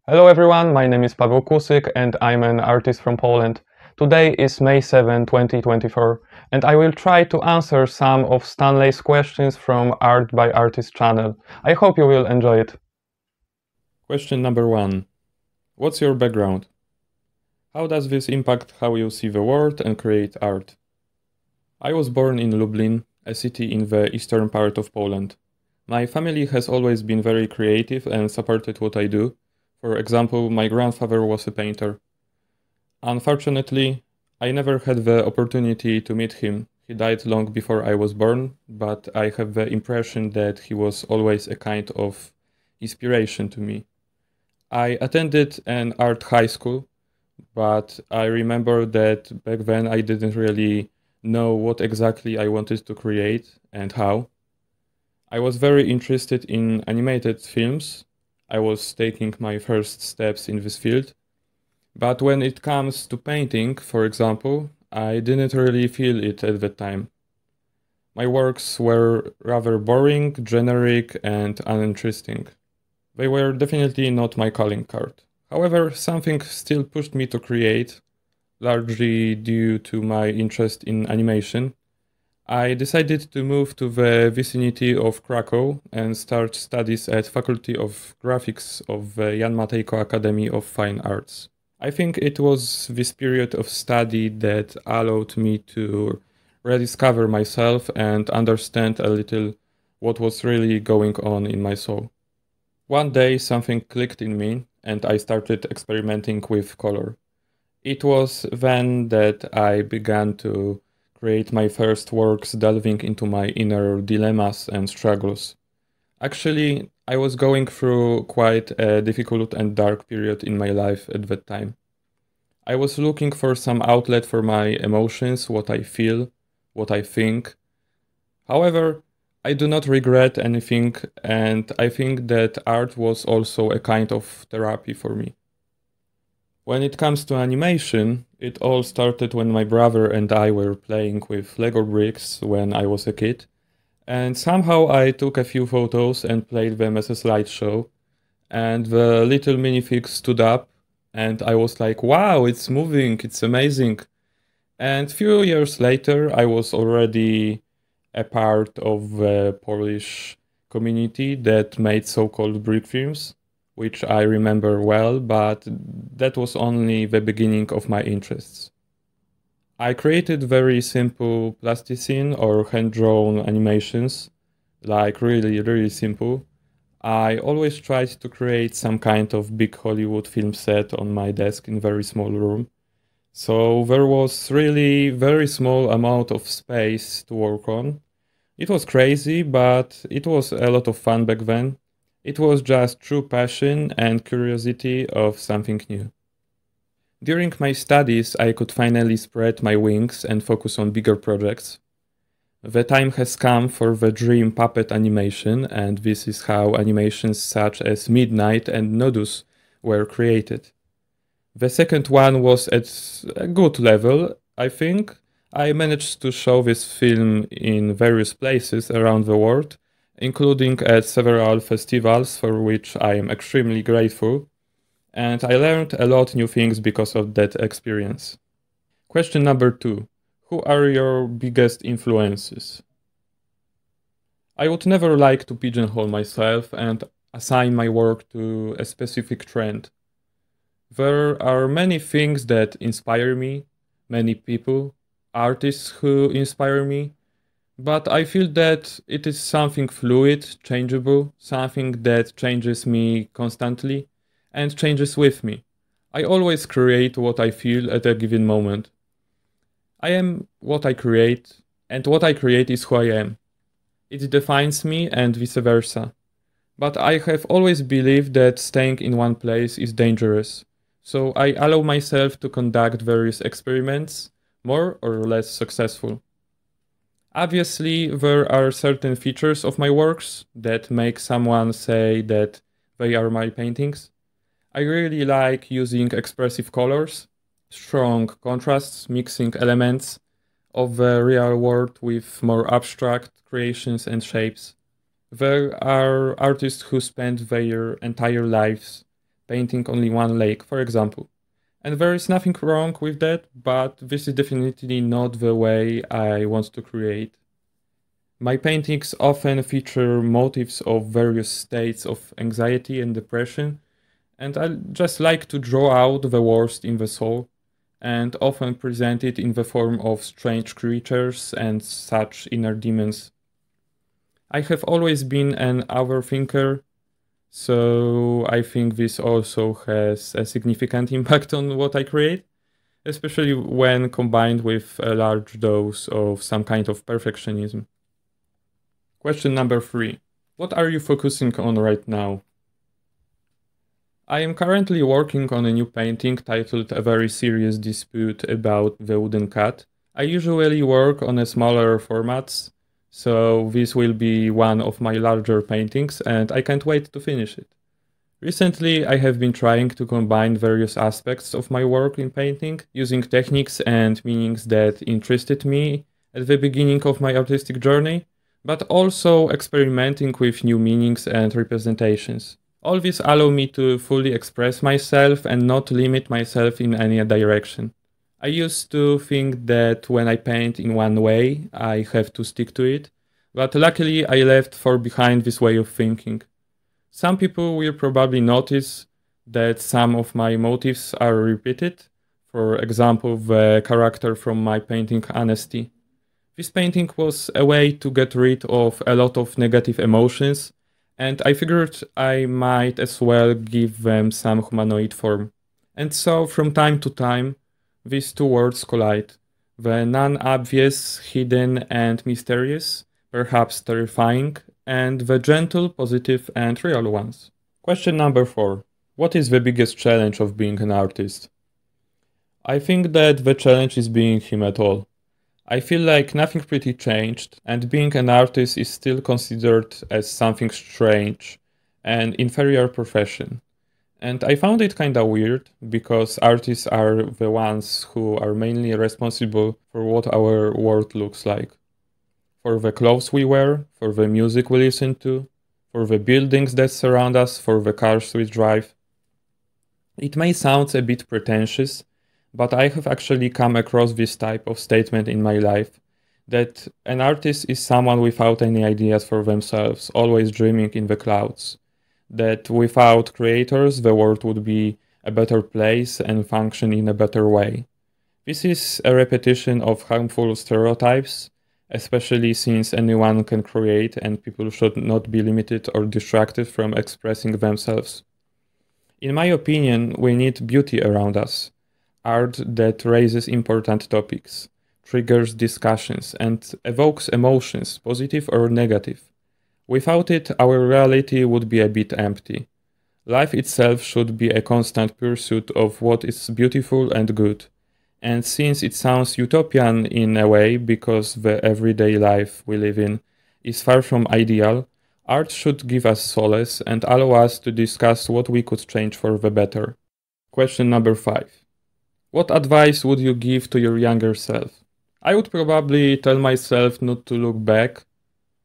Hello everyone, my name is Paweł Kusyk and I'm an artist from Poland. Today is May 7, 2024, and I will try to answer some of Stanley's questions from Art by Artist channel. I hope you will enjoy it. Question number 1. What's your background? How does this impact how you see the world and create art? I was born in Lublin, a city in the eastern part of Poland. My family has always been very creative and supported what I do. For example, my grandfather was a painter. Unfortunately, I never had the opportunity to meet him. He died long before I was born, but I have the impression that he was always a kind of inspiration to me. I attended an art high school, but I remember that back then I didn't really know what exactly I wanted to create and how. I was very interested in animated films. I was taking my first steps in this field. But when it comes to painting, for example, I didn't really feel it at that time. My works were rather boring, generic, and uninteresting. They were definitely not my calling card. However, something still pushed me to create, largely due to my interest in animation. I decided to move to the vicinity of Krakow and start studies at Faculty of Graphics of the Jan Matejko Academy of Fine Arts. I think it was this period of study that allowed me to rediscover myself and understand a little what was really going on in my soul. One day something clicked in me and I started experimenting with color. It was then that I began to create my first works delving into my inner dilemmas and struggles. Actually, I was going through quite a difficult and dark period in my life at that time. I was looking for some outlet for my emotions, what I feel, what I think. However, I do not regret anything, and I think that art was also a kind of therapy for me. When it comes to animation, it all started when my brother and I were playing with Lego bricks when I was a kid, and somehow I took a few photos and played them as a slideshow, and the little minifig stood up, and I was like, wow, it's moving, it's amazing. And few years later, I was already a part of the Polish community that made so-called brick films, which I remember well, but that was only the beginning of my interests. I created very simple plasticine or hand-drawn animations, like really simple. I always tried to create some kind of big Hollywood film set on my desk in very small room. So there was really very small amount of space to work on. It was crazy, but it was a lot of fun back then. It was just true passion and curiosity of something new. During my studies, I could finally spread my wings and focus on bigger projects. The time has come for the dream puppet animation, and this is how animations such as Midnight and Nodus were created. The second one was at a good level, I think. I managed to show this film in various places around the world, including at several festivals for which I am extremely grateful, and I learned a lot new things because of that experience. Question number 2. Who are your biggest influences? I would never like to pigeonhole myself and assign my work to a specific trend. There are many things that inspire me, many people, artists who inspire me, but I feel that it is something fluid, changeable, something that changes me constantly and changes with me. I always create what I feel at a given moment. I am what I create, and what I create is who I am. It defines me and vice versa. But I have always believed that staying in one place is dangerous. So I allow myself to conduct various experiments, more or less successful. Obviously, there are certain features of my works that make someone say that they are my paintings. I really like using expressive colors, strong contrasts, mixing elements of the real world with more abstract creations and shapes. There are artists who spend their entire lives painting only one lake, for example. And there is nothing wrong with that, but this is definitely not the way I want to create. My paintings often feature motifs of various states of anxiety and depression, and I just like to draw out the worst in the soul, and often present it in the form of strange creatures and such inner demons. I have always been an overthinker, so I think this also has a significant impact on what I create, especially when combined with a large dose of some kind of perfectionism. Question number 3. What are you focusing on right now? I am currently working on a new painting titled A Very Serious Dispute About the Wooden Cat. I usually work on a smaller formats, so this will be one of my larger paintings and I can't wait to finish it. Recently, I have been trying to combine various aspects of my work in painting, using techniques and meanings that interested me at the beginning of my artistic journey, but also experimenting with new meanings and representations. All this allow me to fully express myself and not limit myself in any direction. I used to think that when I paint in one way, I have to stick to it, but luckily I left far behind this way of thinking. Some people will probably notice that some of my motifs are repeated, for example the character from my painting Honesty. This painting was a way to get rid of a lot of negative emotions, and I figured I might as well give them some humanoid form. And so, from time to time, these two worlds collide. The non-obvious, hidden and mysterious, perhaps terrifying, and the gentle, positive and real ones. Question number 4. What is the biggest challenge of being an artist? I think that the challenge is being him at all. I feel like nothing pretty changed, and being an artist is still considered as something strange, an inferior profession. And I found it kinda weird, because artists are the ones who are mainly responsible for what our world looks like. For the clothes we wear, for the music we listen to, for the buildings that surround us, for the cars we drive. It may sound a bit pretentious, but I have actually come across this type of statement in my life, that an artist is someone without any ideas for themselves, always dreaming in the clouds, that without creators the world would be a better place and function in a better way. This is a repetition of harmful stereotypes, especially since anyone can create and people should not be limited or distracted from expressing themselves. In my opinion, we need beauty around us. Art that raises important topics, triggers discussions, and evokes emotions, positive or negative. Without it, our reality would be a bit empty. Life itself should be a constant pursuit of what is beautiful and good. And since it sounds utopian in a way, because the everyday life we live in is far from ideal, art should give us solace and allow us to discuss what we could change for the better. Question number 5. What advice would you give to your younger self? I would probably tell myself not to look back,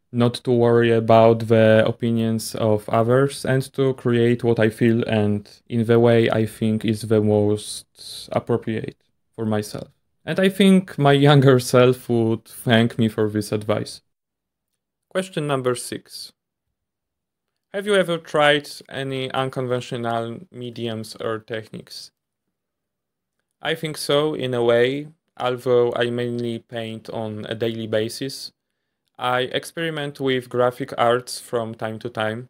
not to worry about the opinions of others, and to create what I feel and in the way I think is the most appropriate for myself. And I think my younger self would thank me for this advice. Question number 6. Have you ever tried any unconventional mediums or techniques? I think so, in a way, although I mainly paint on a daily basis. I experiment with graphic arts from time to time.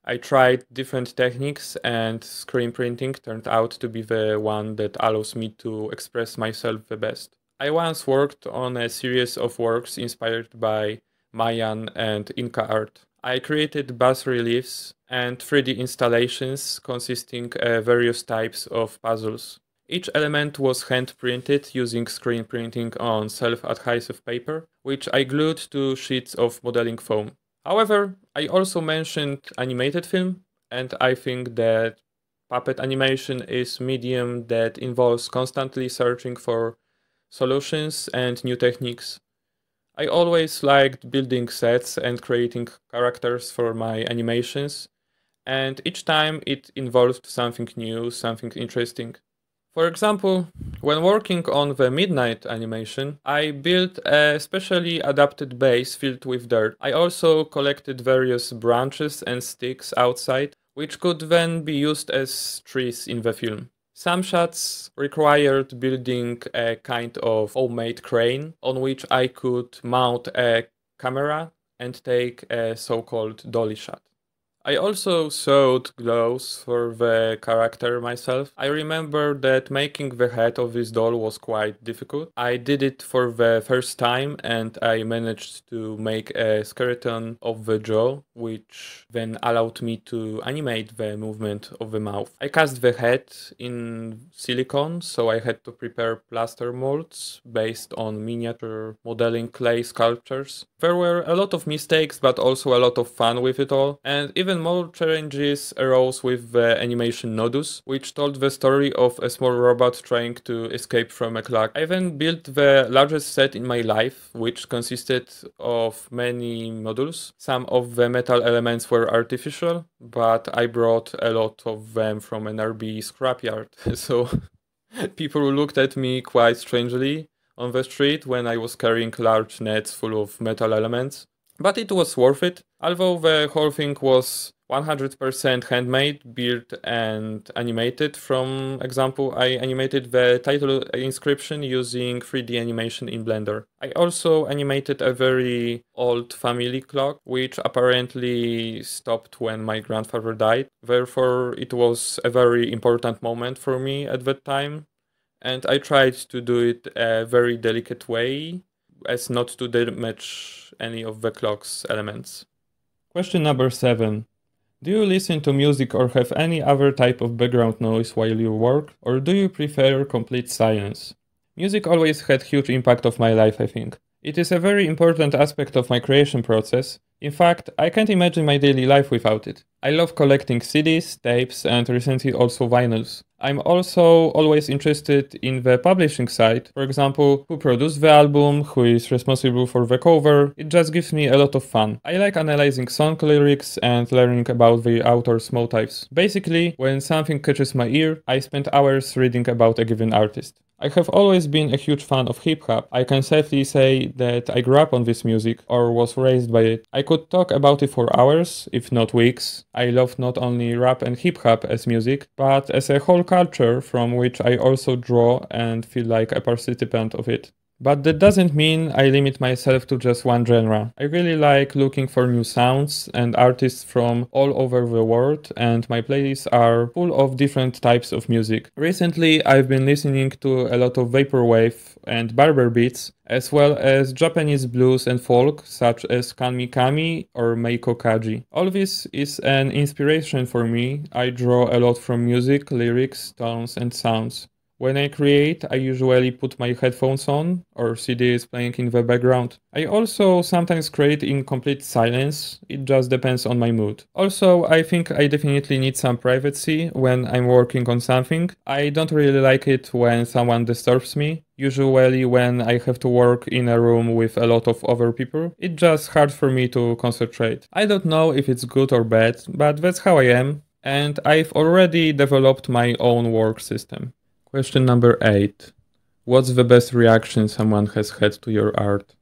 I tried different techniques, and screen printing turned out to be the one that allows me to express myself the best. I once worked on a series of works inspired by Mayan and Inca art. I created bas-reliefs and 3D installations consisting of various types of puzzles. Each element was hand-printed using screen printing on self-adhesive paper, which I glued to sheets of modeling foam. However, I also mentioned animated film, and I think that puppet animation is a medium that involves constantly searching for solutions and new techniques. I always liked building sets and creating characters for my animations, and each time it involved something new, something interesting. For example, when working on the midnight animation, I built a specially adapted base filled with dirt. I also collected various branches and sticks outside, which could then be used as trees in the film. Some shots required building a kind of homemade crane on which I could mount a camera and take a so-called dolly shot. I also sewed gloves for the character myself. I remember that making the head of this doll was quite difficult. I did it for the first time and I managed to make a skeleton of the jaw, which then allowed me to animate the movement of the mouth. I cast the head in silicone, so I had to prepare plaster molds based on miniature modeling clay sculptures. There were a lot of mistakes, but also a lot of fun with it all, and even more challenges arose with the animation Nodus, which told the story of a small robot trying to escape from a clock. I then built the largest set in my life, which consisted of many modules. Some of the metal elements were artificial, but I brought a lot of them from an RB scrapyard, so people looked at me quite strangely on the street when I was carrying large nets full of metal elements. But it was worth it, although the whole thing was 100% handmade, built and animated. For example, I animated the title inscription using 3D animation in Blender. I also animated a very old family clock, which apparently stopped when my grandfather died. Therefore, it was a very important moment for me at that time. And I tried to do it a very delicate way, as not to damage any of the clock's elements. Question number 7. Do you listen to music or have any other type of background noise while you work, or do you prefer complete silence? Music always had huge impact of my life, I think. It is a very important aspect of my creation process. In fact, I can't imagine my daily life without it. I love collecting CDs, tapes, and recently also vinyls. I'm also always interested in the publishing side, for example, who produced the album, who is responsible for the cover. It just gives me a lot of fun. I like analyzing song lyrics and learning about the author's motives. Basically, when something catches my ear, I spend hours reading about a given artist. I have always been a huge fan of hip-hop. I can safely say that I grew up on this music or was raised by it. I could talk about it for hours, if not weeks. I love not only rap and hip-hop as music, but as a whole culture from which I also draw and feel like a participant of it. But that doesn't mean I limit myself to just one genre. I really like looking for new sounds and artists from all over the world, and my playlists are full of different types of music. Recently, I've been listening to a lot of vaporwave and barber beats, as well as Japanese blues and folk, such as Kanmi Kami or Meiko Kaji. All this is an inspiration for me. I draw a lot from music, lyrics, tones, and sounds. When I create, I usually put my headphones on, or CD is playing in the background. I also sometimes create in complete silence, it just depends on my mood. Also, I think I definitely need some privacy when I'm working on something. I don't really like it when someone disturbs me. Usually when I have to work in a room with a lot of other people, it's just hard for me to concentrate. I don't know if it's good or bad, but that's how I am, and I've already developed my own work system. Question number 8. What's the best reaction someone has had to your art?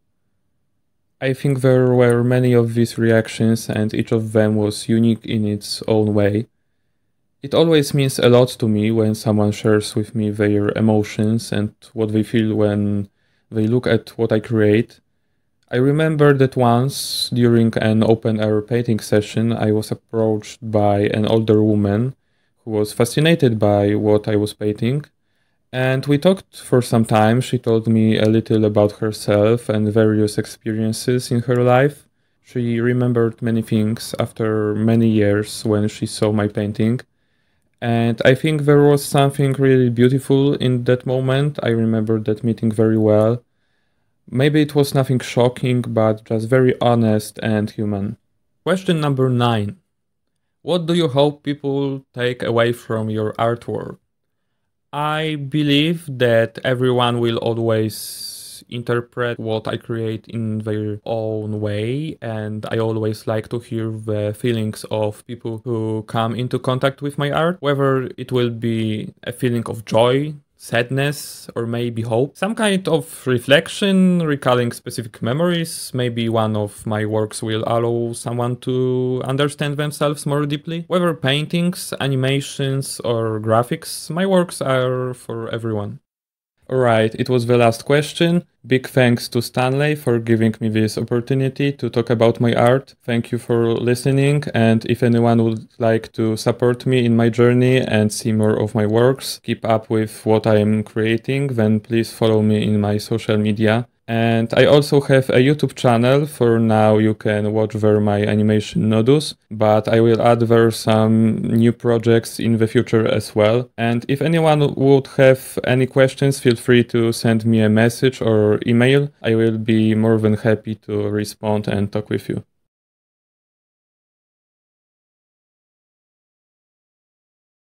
I think there were many of these reactions and each of them was unique in its own way. It always means a lot to me when someone shares with me their emotions and what they feel when they look at what I create. I remember that once, during an open-air painting session, I was approached by an older woman who was fascinated by what I was painting. And we talked for some time. She told me a little about herself and various experiences in her life. She remembered many things after many years when she saw my painting. And I think there was something really beautiful in that moment. I remember that meeting very well. Maybe it was nothing shocking, but just very honest and human. Question number 9. What do you hope people take away from your artwork? I believe that everyone will always interpret what I create in their own way, and I always like to hear the feelings of people who come into contact with my art, whether it will be a feeling of joy, sadness, or maybe hope. Some kind of reflection, recalling specific memories. Maybe one of my works will allow someone to understand themselves more deeply. Whether paintings, animations, or graphics, my works are for everyone. Alright, it was the last question. Big thanks to Stanley for giving me this opportunity to talk about my art. Thank you for listening, and if anyone would like to support me in my journey and see more of my works, keep up with what I am creating, then please follow me in my social media. And I also have a YouTube channel. For now you can watch there my animation nodus, but I will add there some new projects in the future as well. And if anyone would have any questions, feel free to send me a message or email. I will be more than happy to respond and talk with you.